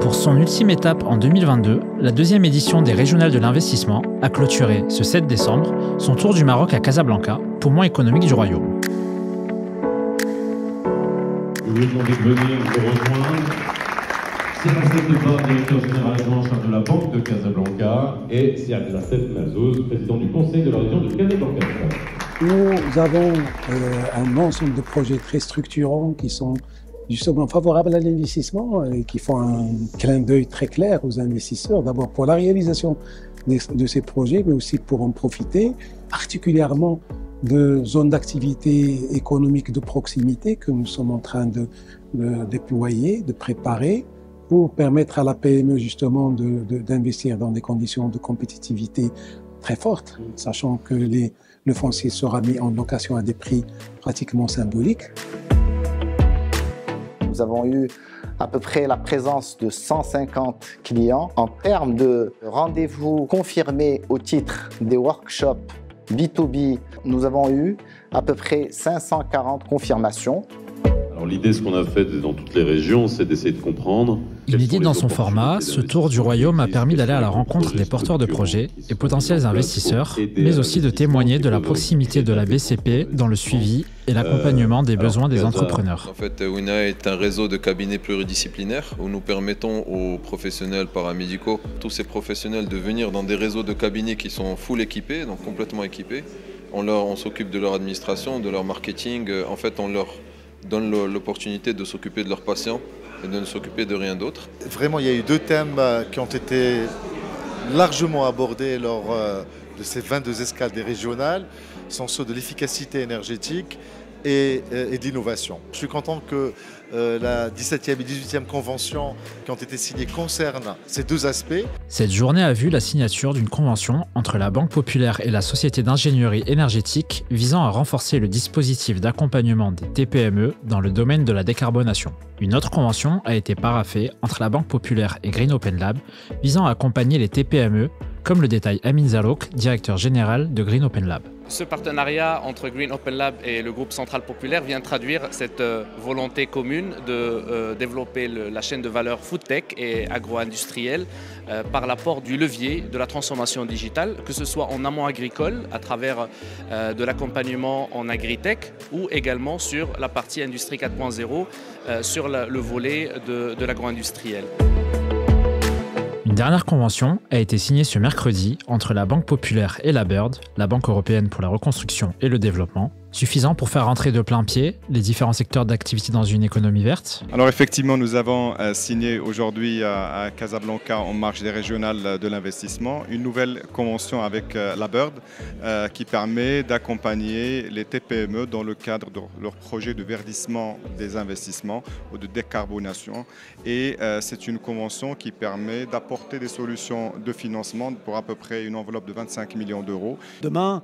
Pour son ultime étape en 2022, la deuxième édition des Régionales de l'investissement a clôturé ce 7 décembre son tour du Maroc à Casablanca, poumon économique du royaume. Je vous demande de venir vous rejoindre. Sébastien Debar, directeur général en charge de la Banque de Casablanca, et Siad Lassef Mazouz, président du conseil de la région de Casablanca. Nous avons un ensemble de projets très structurants qui sont justement favorables à l'investissement et qui font un clin d'œil très clair aux investisseurs, d'abord pour la réalisation de ces projets, mais aussi pour en profiter, particulièrement de zones d'activité économique de proximité que nous sommes en train de déployer, de préparer, pour permettre à la PME justement d'investir dans des conditions de compétitivité très fortes, sachant que le foncier sera mis en location à des prix pratiquement symboliques. Nous avons eu à peu près la présence de 150 clients. En termes de rendez-vous confirmés au titre des workshops B2B, nous avons eu à peu près 540 confirmations. Alors l'idée, ce qu'on a fait dans toutes les régions, c'est d'essayer de comprendre. Inédit dans son format, ce tour du royaume a permis d'aller à la rencontre des porteurs de projets et potentiels investisseurs, mais aussi de témoigner de la proximité de la BCP dans le suivi et l'accompagnement des besoins des entrepreneurs. En fait, WINA est un réseau de cabinets pluridisciplinaires où nous permettons aux professionnels paramédicaux, tous ces professionnels, de venir dans des réseaux de cabinets qui sont full équipés, donc complètement équipés. On s'occupe de leur administration, de leur marketing. En fait, on leur donne l'opportunité de s'occuper de leurs patients et de ne s'occuper de rien d'autre. Vraiment, il y a eu deux thèmes qui ont été largement abordés lors de ces 22 escales des régionales, sont ceux de l'efficacité énergétique et de l'innovation. Je suis content que la 17e et 18e convention qui ont été signées concernent ces deux aspects. Cette journée a vu la signature d'une convention entre la Banque Populaire et la Société d'ingénierie énergétique visant à renforcer le dispositif d'accompagnement des TPME dans le domaine de la décarbonation. Une autre convention a été paraphée entre la Banque Populaire et Green Open Lab visant à accompagner les TPME, comme le détaille Amin Zalouk, directeur général de Green Open Lab. Ce partenariat entre Green Open Lab et le groupe Centrale Populaire vient traduire cette volonté commune de développer la chaîne de valeur foodtech et agro-industrielle par l'apport du levier de la transformation digitale, que ce soit en amont agricole à travers de l'accompagnement en agritech ou également sur la partie industrie 4.0 sur le volet de l'agro-industriel. Une dernière convention a été signée ce mercredi entre la Banque Populaire et la BIRD, la Banque européenne pour la reconstruction et le développement, suffisant pour faire entrer de plein pied les différents secteurs d'activité dans une économie verte? Alors effectivement, nous avons signé aujourd'hui à Casablanca, en marge des régionales de l'investissement, une nouvelle convention avec la BIRD qui permet d'accompagner les TPME dans le cadre de leur projet de verdissement des investissements ou de décarbonation. Et c'est une convention qui permet d'apporter des solutions de financement pour à peu près une enveloppe de 25 millions d'euros. Demain,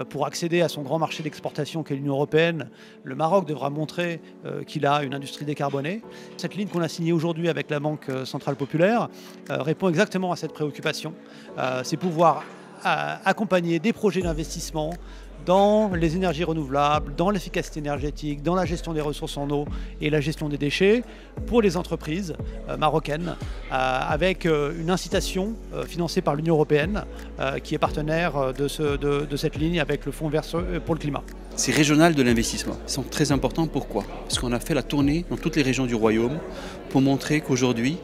pour accéder à son grand marché d'exportation qu'est l'Union européenne, le Maroc devra montrer qu'il a une industrie décarbonée. Cette ligne qu'on a signée aujourd'hui avec la Banque Centrale Populaire répond exactement à cette préoccupation. C'est pouvoir accompagner des projets d'investissement dans les énergies renouvelables, dans l'efficacité énergétique, dans la gestion des ressources en eau et la gestion des déchets pour les entreprises marocaines avec une incitation financée par l'Union européenne qui est partenaire de cette ligne avec le Fonds vert pour le climat. Ces régionales de l'investissement sont très importants. Pourquoi? Parce qu'on a fait la tournée dans toutes les régions du royaume pour montrer qu'aujourd'hui,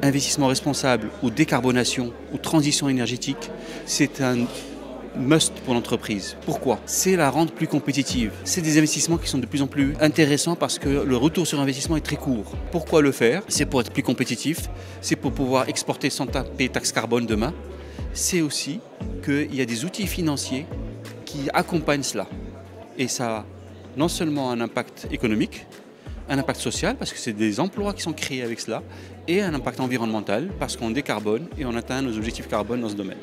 investissement responsable ou décarbonation ou transition énergétique, c'est un must pour l'entreprise. Pourquoi? C'est la rendre plus compétitive. C'est des investissements qui sont de plus en plus intéressants parce que le retour sur investissement est très court. Pourquoi le faire? C'est pour être plus compétitif, c'est pour pouvoir exporter sans payer taxe carbone demain. C'est aussi qu'il y a des outils financiers qui accompagnent cela. Et ça a non seulement un impact économique, un impact social parce que c'est des emplois qui sont créés avec cela et un impact environnemental parce qu'on décarbone et on atteint nos objectifs carbone dans ce domaine.